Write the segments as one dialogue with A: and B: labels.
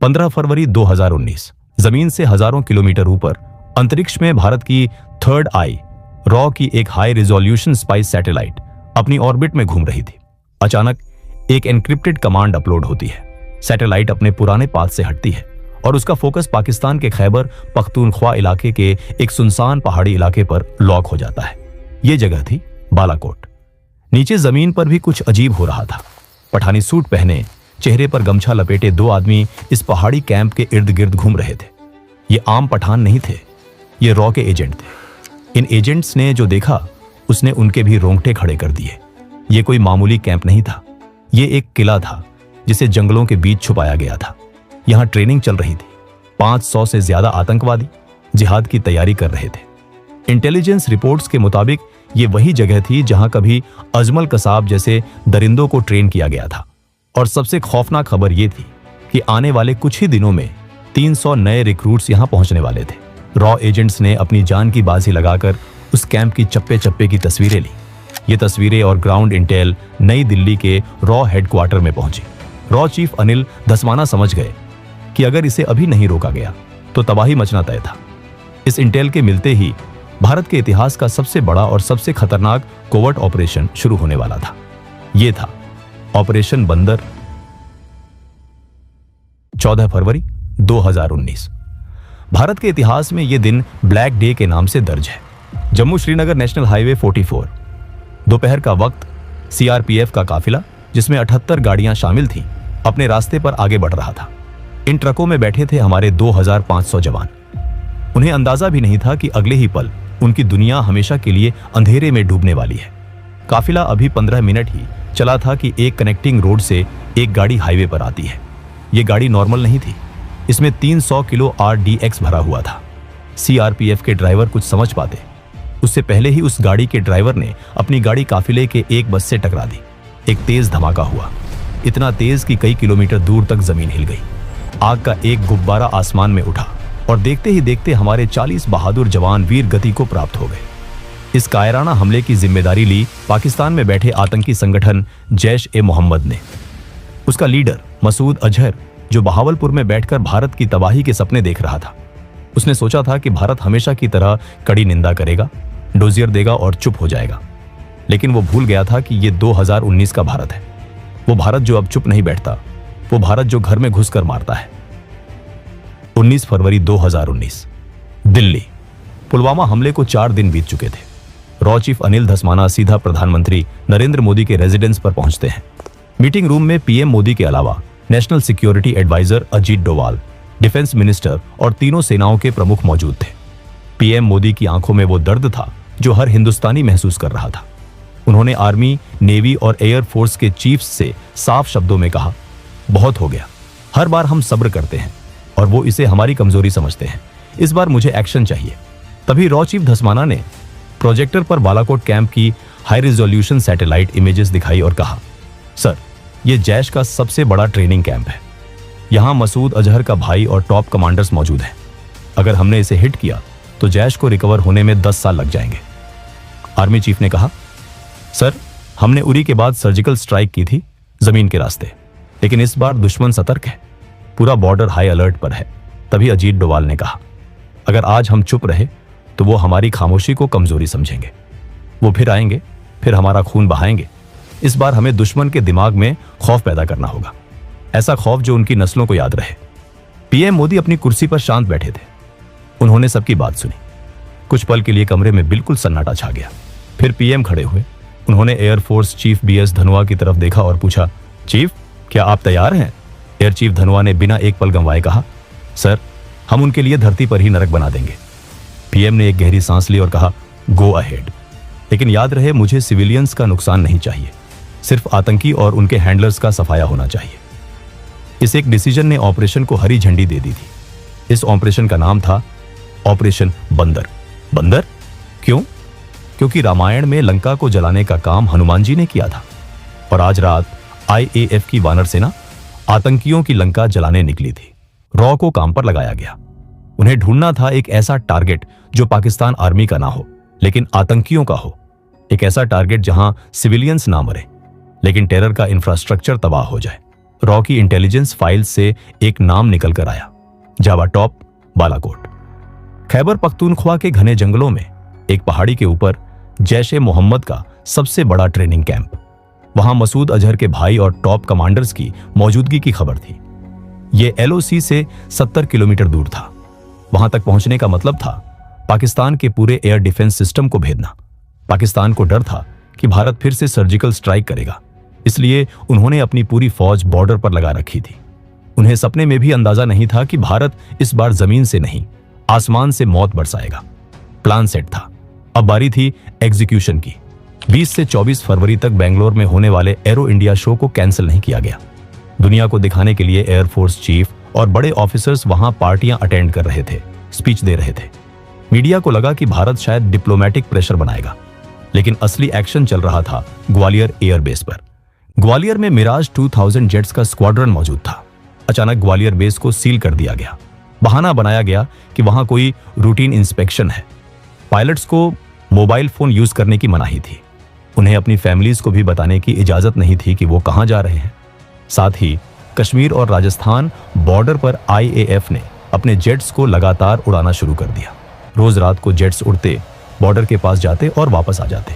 A: 15 फरवरी 2019 जमीन से हजारों किलोमीटर ऊपर अंतरिक्ष में भारत की थर्ड आई रॉ की एक हाई रिजोल्यूशन स्पाइस सैटेलाइट अपनी ऑर्बिट में घूम रही थी। अचानक एक एन्क्रिप्टेड कमांड अपलोड होती है। सैटेलाइट अपने पुराने पाथ से हटती है और उसका फोकस पाकिस्तान के खैबर पख्तूनख्वा इलाके के एक सुनसान पहाड़ी इलाके पर लॉक हो जाता है। यह जगह थी बालाकोट। नीचे जमीन पर भी कुछ अजीब हो रहा था। पठानी सूट पहने, चेहरे पर गमछा लपेटे दो आदमी इस पहाड़ी कैंप के इर्द गिर्द घूम रहे थे। ये आम पठान नहीं थे, ये रॉ के एजेंट थे। इन एजेंट्स ने जो देखा उसने उनके भी रोंगटे खड़े कर दिए। ये कोई मामूली कैंप नहीं था, ये एक किला था जिसे जंगलों के बीच छुपाया गया था। यहां ट्रेनिंग चल रही थी। 500 से ज्यादा आतंकवादी जिहाद की तैयारी कर रहे थे। इंटेलिजेंस रिपोर्ट्स के मुताबिक ये वही जगह थी जहां कभी अजमल कसाब जैसे दरिंदों को ट्रेन किया गया था। और सबसे खौफनाक खबर यह थी कि आने वाले कुछ ही दिनों में 300 नए रिक्रूट्स यहां पहुंचने वाले थे। रॉ एजेंट्स ने अपनी जान की बाजी लगाकर उस कैंप की चप्पे चप्पे की तस्वीरें ली। ये तस्वीरें और ग्राउंड इंटेल नई दिल्ली के रॉ हेडक्वार्टर में पहुंची। रॉ चीफ अनिल धस्माना समझ गए कि अगर इसे अभी नहीं रोका गया तो तबाही मचना तय था। इस इंटेल के मिलते ही भारत के इतिहास का सबसे बड़ा और सबसे खतरनाक कोवर्ट ऑपरेशन शुरू होने वाला था। यह था ऑपरेशन बंदर। 14 फरवरी 2019 भारत के इतिहास में यह दिन ब्लैक डे के नाम से दर्ज है। जम्मू श्रीनगर नेशनल हाईवे 44, दोपहर का वक्त, सीआरपीएफ का काफिला जिसमें 78 गाड़ियां शामिल थीं, अपने रास्ते पर आगे बढ़ रहा था। इन ट्रकों में बैठे थे हमारे 2500 जवान। उन्हें अंदाजा भी नहीं था कि अगले ही पल उनकी दुनिया हमेशा के लिए अंधेरे में डूबने वाली है। काफिला अभी 15 मिनट ही चला था कि एक कनेक्टिंग रोड से एक गाड़ी हाईवे पर आती है। यह गाड़ी नॉर्मल नहीं थी, इसमें 300 किलो RDX भरा हुआ था। सीआरपीएफ के ड्राइवर कुछ समझ पाते उससे पहले ही उस गाड़ी के ड्राइवर ने अपनी गाड़ी काफिले के एक बस से टकरा दी। एक तेज धमाका हुआ, इतना तेज कि कई किलोमीटर दूर तक जमीन हिल गई। आग का एक गुब्बारा आसमान में उठा और देखते ही देखते हमारे 40 बहादुर जवान वीर गति को प्राप्त हो गए। इस कायराना हमले की जिम्मेदारी ली पाकिस्तान में बैठे आतंकी संगठन जैश-ए-मोहम्मद ने। उसका लीडर मसूद अजहर, जो बहावलपुर में बैठकर भारत की तबाही के सपने देख रहा था, उसने सोचा था कि भारत हमेशा की तरह कड़ी निंदा करेगा, डोजियर देगा और चुप हो जाएगा। लेकिन वो भूल गया था कि ये 2019 का भारत है। वो भारत जो अब चुप नहीं बैठता, वो भारत जो घर में घुसकर मारता है। 19 फरवरी 2019 दिल्ली। पुलवामा हमले को 4 दिन बीत चुके थे। रॉ चीफ अनिल धस्माना सीधा प्रधानमंत्री नरेंद्र मोदी के रेजिडेंस पर पहुंचते हैं। मीटिंग रूम में पीएम मोदी के अलावा national security advisor Ajit Doval, defence minister और तीनों सेनाओं के प्रमुख मौजूद थे। पीएम मोदी की आंखों में वो दर्द था जो हर हिंदुस्तानी महसूस कर रहा था। उन्होंने आर्मी, नेवी और एयर फोर्स के चीफ्स से साफ शब्दों में कहा, बहुत हो गया। हर बार हम सब्र करते हैं और वो इसे हमारी कमजोरी समझते हैं। इस बार मुझे एक्शन चाहिए। तभी रॉ चीफ धस्माना ने प्रोजेक्टर पर बालाकोट कैंप की हाई रिजोल्यूशन सैटेलाइट इमेजेस दिखाई और कहा, सर, यह जैश का सबसे बड़ा ट्रेनिंग कैंप है। यहां मसूद अजहर का भाई और टॉप कमांडर्स मौजूद हैं। अगर हमने इसे हिट किया तो जैश को रिकवर होने में 10 साल लग जाएंगे। आर्मी चीफ ने कहा, सर, हमने उरी के बाद सर्जिकल स्ट्राइक की थी जमीन के रास्ते, लेकिन इस बार दुश्मन सतर्क है, पूरा बॉर्डर हाई अलर्ट पर है। तभी अजीत डोवाल ने कहा, अगर आज हम चुप रहे तो वो हमारी खामोशी को कमजोरी समझेंगे। वो फिर आएंगे, फिर हमारा खून बहाएंगे। इस बार हमें दुश्मन के दिमाग में खौफ पैदा करना होगा, ऐसा खौफ जो उनकी नस्लों को याद रहे। पीएम मोदी अपनी कुर्सी पर शांत बैठे थे। उन्होंने सबकी बात सुनी। कुछ पल के लिए कमरे में बिल्कुल सन्नाटा छा गया। फिर पीएम खड़े हुए। उन्होंने एयरफोर्स चीफ BS धनोआ की तरफ देखा और पूछा, चीफ, क्या आप तैयार हैं? एयर चीफ धनोआ ने बिना एक पल गंवाए कहा, सर, हम उनके लिए धरती पर ही नरक बना देंगे। पीएम ने एक गहरी सांस ली और कहा, गो अहेड। लेकिन याद रहे, मुझे सिविलियंस का नुकसान नहीं चाहिए, सिर्फ आतंकी और उनके हैंडलर्स का सफाया होना चाहिए। इस एक डिसीजन ने ऑपरेशन को हरी झंडी दे दी थी। इस ऑपरेशन का नाम था ऑपरेशन बंदर। बंदर क्यों? क्योंकि रामायण में लंका को जलाने का काम हनुमान जी ने किया था और आज रात IAF की वानर सेना आतंकियों की लंका जलाने निकली थी। रॉ को काम पर लगाया गया। उन्हें ढूंढना था एक ऐसा टारगेट जो पाकिस्तान आर्मी का ना हो, लेकिन आतंकियों का हो। एक ऐसा टारगेट जहां सिविलियंस ना मरे, लेकिन टेरर का इंफ्रास्ट्रक्चर तबाह हो जाए। रॉ की इंटेलिजेंस फाइल से एक नाम निकल कर आया, जावा टॉप बालाकोट। खैबर पख्तूनख्वा के घने जंगलों में एक पहाड़ी के ऊपर जैश ए मोहम्मद का सबसे बड़ा ट्रेनिंग कैंप। वहां मसूद अजहर के भाई और टॉप कमांडर्स की मौजूदगी की खबर थी। यह LOC से 70 किलोमीटर दूर था। वहां तक पहुंचने का मतलब था पाकिस्तान के पूरे एयर डिफेंस सिस्टम को भेदना। पाकिस्तान को डर था कि भारत फिर से सर्जिकल स्ट्राइक करेगा, इसलिए उन्होंने अपनी पूरी फौज बॉर्डर पर लगा रखी थी। उन्हें सपने में भी अंदाजा नहीं था कि भारत इस बार जमीन से नहीं, आसमान से मौत बरसाएगा। प्लान सेट था, अब बारी थी एग्जीक्यूशन की। 20 से 24 फरवरी तक बेंगलोर में होने वाले एरो इंडिया शो को कैंसिल नहीं किया गया। दुनिया को दिखाने के लिए एयरफोर्स चीफ और बड़े ऑफिसर्स वहां पार्टियां अटेंड कर रहे थे, स्पीच दे रहे थे। मीडिया को लगा कि भारत शायद डिप्लोमेटिक प्रेशर बनाएगा, लेकिन असली एक्शन चल रहा था ग्वालियर एयरबेस पर। ग्वालियर में मिराज 2000 जेट्स का स्क्वाड्रन मौजूद था। अचानक ग्वालियर बेस को सील कर दिया गया। बहाना बनाया गया कि वहां कोई रूटीन इंस्पेक्शन है। पायलट्स को मोबाइल फोन यूज करने की मनाही थी। उन्हें अपनी फैमिलीज को भी बताने की इजाजत नहीं थी कि वो कहां जा रहे हैं। साथ ही कश्मीर और राजस्थान बॉर्डर पर IAF ने अपने जेट्स को लगातार उड़ाना शुरू कर दिया। रोज रात को जेट्स उड़ते, बॉर्डर के पास जाते और वापस आ जाते।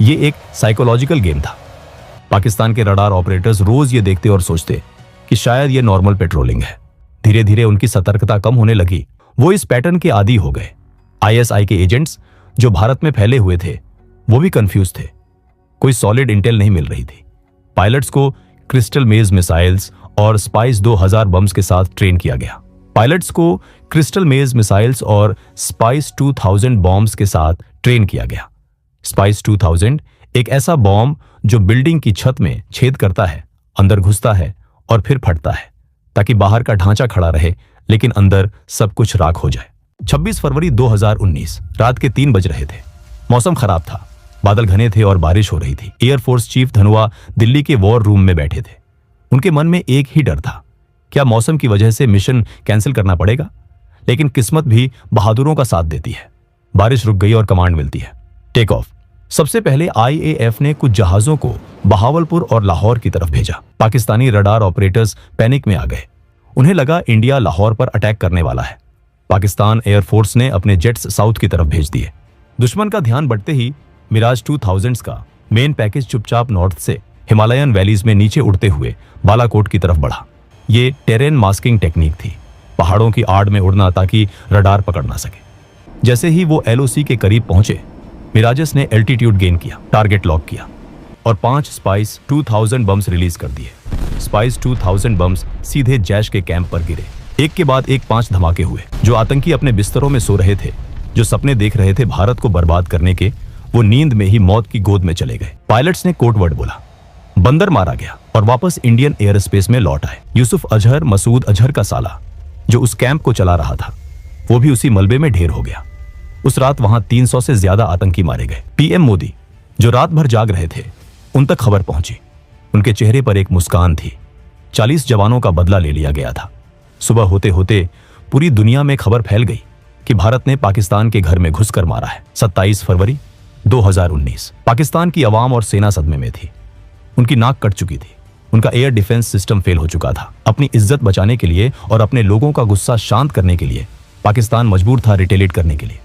A: ये एक साइकोलॉजिकल गेम था। पाकिस्तान के रडार ऑपरेटर्स रोज ये देखते और सोचते कि शायद ये नॉर्मल पेट्रोलिंग है। धीरे धीरे उनकी सतर्कता कम होने लगी। वो इस पैटर्न के आदी हो गए। ISI के एजेंट्स जो भारत में फैले हुए थे, वो भी कंफ्यूज थे। कोई सॉलिड इंटेल नहीं मिल रही थी। पायलट्स को क्रिस्टल मेज मिसाइल्स और स्पाइस 2000 बम्स के साथ ट्रेन किया गया। पायलट्स को क्रिस्टल मेज मिसाइल्स और स्पाइस 2000 बॉम्ब्स के साथ ट्रेन किया गया। स्पाइस 2000 एक ऐसा बॉम्ब जो बिल्डिंग की छत में छेद करता है, अंदर घुसता है और फिर फटता है, ताकि बाहर का ढांचा खड़ा रहे लेकिन अंदर सब कुछ राख हो जाए। 26 फरवरी 2019 रात के 3 बज रहे थे। मौसम खराब था, बादल घने थे और बारिश हो रही थी। एयरफोर्स चीफ धनुआ दिल्ली के वॉर रूम में बैठे थे। उनके मन में एक ही डर था, क्या मौसम की वजह से मिशन कैंसिल करना पड़ेगा? लेकिन किस्मत भी बहादुरों का साथ देती है। बारिश रुक गई और कमांड मिलती है, टेक ऑफ। सबसे पहले IAF ने कुछ जहाजों को बहावलपुर और लाहौर की तरफ भेजा। पाकिस्तानी रडार ऑपरेटर्स पैनिक में आ गए। उन्हें लगा इंडिया लाहौर पर अटैक करने वाला है। पाकिस्तान एयरफोर्स ने अपने जेट्स साउथ की तरफ भेज दिए। दुश्मन का ध्यान बढ़ते ही मिराज 2000 का मेन पैकेज चुपचाप नॉर्थ से हिमालयन वैलीज में नीचे उड़ते हुए बालाकोट की तरफ बढ़ा। ये टेरेन मास्किंग टेक्निक थी, पहाड़ों की आड़ में उड़ना ताकि रडार पकड़ ना सके। जैसे ही वो LOC के करीब पहुंचे, मिराजेस ने एल्टीट्यूड गेन किया, टारगेट लॉक किया और 5 स्पाइस 2000 बम्स रिलीज कर दिए। स्पाइस 2000 बम्स सीधे जैश के कैंप पर गिरे। एक के बाद एक 5 धमाके हुए। जो आतंकी अपने बिस्तरों में सो रहे थे, जो सपने देख रहे थे भारत को बर्बाद करने के, वो नींद में ही मौत की गोद में चले गए। पायलट्स ने कोड वर्ड बोला, बंदर मारा गया और वापस इंडियन एयर स्पेस में लौट आए। यूसुफ अजहर, मसूद अजहर का साला, जो उस कैंप को चला रहा था, वो भी उसी मलबे में ढेर हो गया। उस रात वहां 300 से ज्यादा आतंकी मारे गए। PM मोदी, जो रात भर जाग रहे थे, उन तक खबर पहुंची। उनके चेहरे पर एक मुस्कान थी। 40 जवानों का बदला ले लिया गया था। सुबह होते होते पूरी दुनिया में खबर फैल गई कि भारत ने पाकिस्तान के घर में घुसकर मारा है। 27 फरवरी 2019 पाकिस्तान की आवाम और सेना सदमे में थी। उनकी नाक कट चुकी थी। उनका एयर डिफेंस सिस्टम फेल हो चुका था। अपनी इज्जत बचाने के लिए और अपने लोगों का गुस्सा शांत करने के लिए पाकिस्तान मजबूर था रिटेलिएट करने के लिए।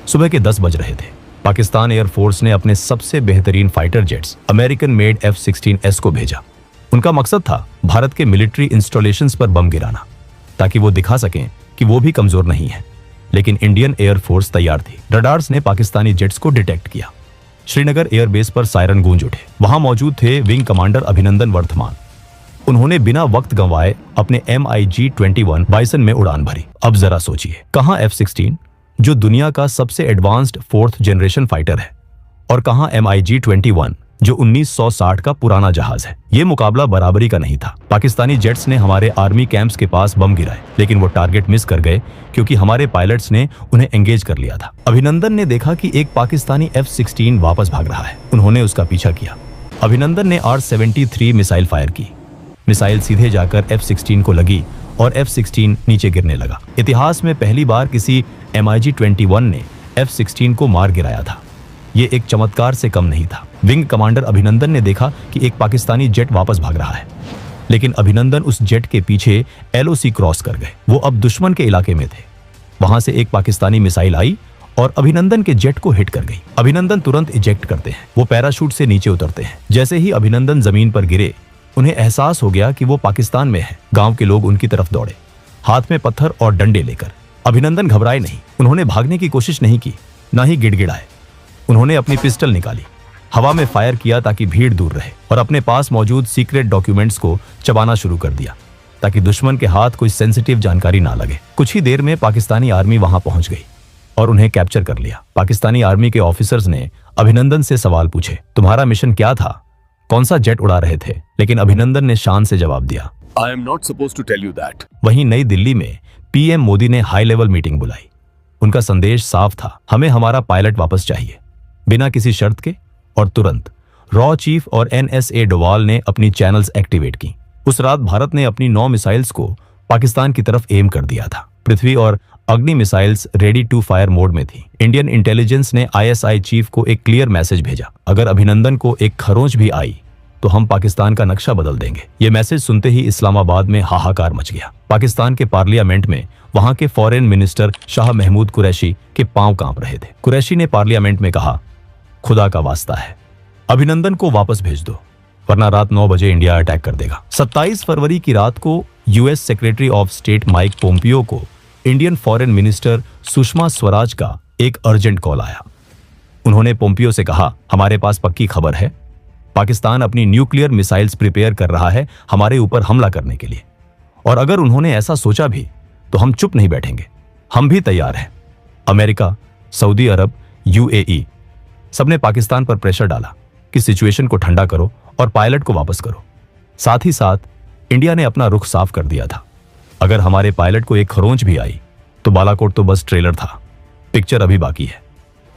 A: सुबह के 10 बज रहे थे। पाकिस्तान एयरफोर्स ने अपने सबसे बेहतरीन fighter jets American made F-16S को भेजा। उनका मकसद था भारत के मिलिट्री इंस्टॉलेशंस पर बम गिराना, ताकि वो दिखा सकें कि वो भी कमजोर नहीं है। लेकिन इंडियन एयरफोर्स तैयार थी। रडार्स ने पाकिस्तानी जेट्स को डिटेक्ट किया। श्रीनगर एयरबेस पर सायरन गूंज उठे। वहां मौजूद थे विंग कमांडर अभिनंदन वर्धमान। उन्होंने बिना वक्त गंवाए अपने MiG-21 बाइसन में उड़ान भरी। अब जरा सोचिए, कहां F-16 जो दुनिया का सबसे एडवांस्ड 4th जनरेशन फाइटर है, और कहां MiG-21 जो 1960 का पुराना जहाज है। यह मुकाबला बराबरी का नहीं था। पाकिस्तानी जेट्स ने हमारे आर्मी कैंप्स के पास बम गिराए, लेकिन वो टारगेट मिस कर गए क्योंकि हमारे पायलट्स ने उन्हें एंगेज कर लिया था। अभिनंदन ने देखा कि एक पाकिस्तानी F-16 वापस भाग रहा है। उन्होंने उसका पीछा किया। अभिनंदन ने R-73 मिसाइल फायर की। मिसाइल सीधे जाकर F-16 को लगी और F-16 नीचे गिरने लगा। इतिहास में पहली बार किसी MiG-21 ने F-16 को मार गिराया था। ये एक चमत्कार से कम नहीं था। विंग कमांडर अभिनंदन ने देखा कि एक पाकिस्तानी जेट वापस भाग रहा है। लेकिन अभिनंदन उस जेट के पीछे LOC क्रॉस कर गए। वो अब दुश्मन के इलाके में थे। वहां से एक पाकिस्तानी मिसाइल आई और अभिनंदन के जेट को हिट कर गई। अभिनंदन तुरंत इजेक्ट करते हैं। वो पैराशूट से नीचे उतरते हैं। जैसे ही अभिनंदन जमीन पर गिरे, उन्हें एहसास हो गया कि वो पाकिस्तान में है। गांव के लोग उनकी तरफ दौड़े, हाथ में पत्थर और डंडे लेकर। अभिनंदन घबराए नहीं। उन्होंने भागने की कोशिश नहीं की, ना ही गिड़गिड़ाए। उन्होंने अपनी पिस्टल निकाली, हवा में फायर किया ताकि भीड़ दूर रहे, और अपने पास मौजूद सीक्रेट डॉक्यूमेंट्स को चबाना शुरू कर दिया ताकि दुश्मन के हाथ कोई सेंसिटिव जानकारी ना लगे। कुछ ही देर में पाकिस्तानी आर्मी वहां पहुंच गई और उन्हें कैप्चर कर लिया। पाकिस्तानी आर्मी के ऑफिसर्स ने अभिनंदन से सवाल पूछे, तुम्हारा मिशन क्या था, कौन सा जेट उड़ा रहे थे? लेकिन अभिनंदन ने शान से जवाब दिया,
B: I am not supposed to tell you that.
A: वहीं नई दिल्ली में PM मोदी ने हाई लेवल मीटिंग बुलाई। उनका संदेश साफ था, हमें हमारा पायलट वापस चाहिए, बिना किसी शर्त के और तुरंत। रॉ चीफ और NSA डोवाल ने अपनी चैनल्स एक्टिवेट की। उस रात भारत ने अपनी 9 मिसाइल्स को पाकिस्तान की तरफ एम कर दिया था। पृथ्वी और Agni missiles ready to fire mode में थी। इंडियन इंटेलिजेंस ने ISI चीफ को एक क्लियर मैसेज भेजा, अगर अभिनंदन को एक खरोंच भी आई तो हम पाकिस्तान का नक्शा बदल देंगे। ये मैसेज सुनते ही इस्लामाबाद में हाहाकार मच गया। पाकिस्तान के पार्लियामेंट में वहां के फॉरेन मिनिस्टर शाह महमूद कुरैशी के पांव कांप रहे थे। कुरैशी ने पार्लियामेंट में कहा, खुदा का वास्ता है, अभिनंदन को वापस भेज दो, वरना रात 9 बजे इंडिया अटैक कर देगा। 27 फरवरी की रात को US secretary of state Mike Pompeo को Indian foreign minister Sushma Swaraj का एक अर्जेंट कॉल आया। उन्होंने पोम्पियो से कहा, हमारे पास पक्की खबर है, पाकिस्तान अपनी न्यूक्लियर मिसाइल्स प्रिपेयर कर रहा है हमारे ऊपर हमला करने के लिए, और अगर उन्होंने ऐसा सोचा भी तो हम चुप नहीं बैठेंगे, हम भी तैयार हैं। अमेरिका, सऊदी अरब, UAE सबने पाकिस्तान पर प्रेशर डाला कि सिचुएशन को ठंडा करो और पायलट को वापस करो। साथ ही साथ इंडिया ने अपना रुख साफ कर दिया था, अगर हमारे पायलट को एक खरोंच भी आई तो बालाकोट तो बस ट्रेलर था, पिक्चर अभी बाकी है।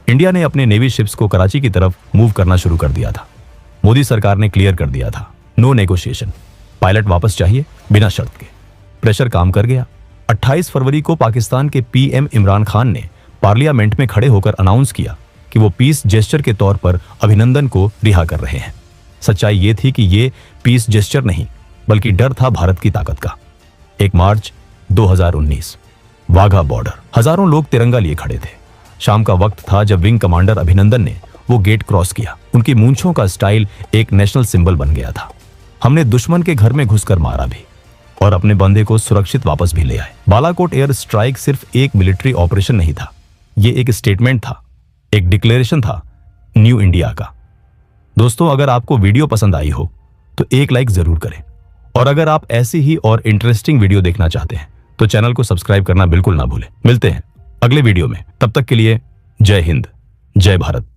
A: इंडिया ने अपने नेवी शिप्स को कराची की तरफ मूव करना शुरू कर दिया था। मोदी सरकार ने क्लियर कर दिया था, नो नेगोशिएशन, पायलट वापस चाहिए बिना शर्त के। प्रेशर काम कर गया। 28 फरवरी को पाकिस्तान के PM इमरान खान ने पार्लियामेंट में खड़े होकर अनाउंस किया कि वो पीस जेस्चर के तौर पर अभिनंदन को रिहा कर रहे हैं। सच्चाई ये थी कि ये पीस जेस्चर नहीं, बल्कि डर था भारत की ताकत का। 1 मार्च 2019, वाघा बॉर्डर, हजारों लोग तिरंगा लिए खड़े थे। शाम का वक्त था जब विंग कमांडर अभिनंदन ने वो गेट क्रॉस किया। उनकी मूंछों का स्टाइल एक नेशनल सिंबल बन गया था। हमने दुश्मन के घर में घुसकर मारा भी और अपने बंदे को सुरक्षित वापस भी ले आए। बालाकोट एयर स्ट्राइक सिर्फ एक मिलिट्री ऑपरेशन नहीं था, ये एक स्टेटमेंट था, एक डिक्लेरेशन था न्यू इंडिया का। दोस्तों, अगर आपको वीडियो पसंद आई हो तो एक लाइक जरूर करें, और अगर आप ऐसी ही और इंटरेस्टिंग वीडियो देखना चाहते हैं तो चैनल को सब्सक्राइब करना बिल्कुल ना भूलें। मिलते हैं अगले वीडियो में, तब तक के लिए जय हिंद, जय भारत।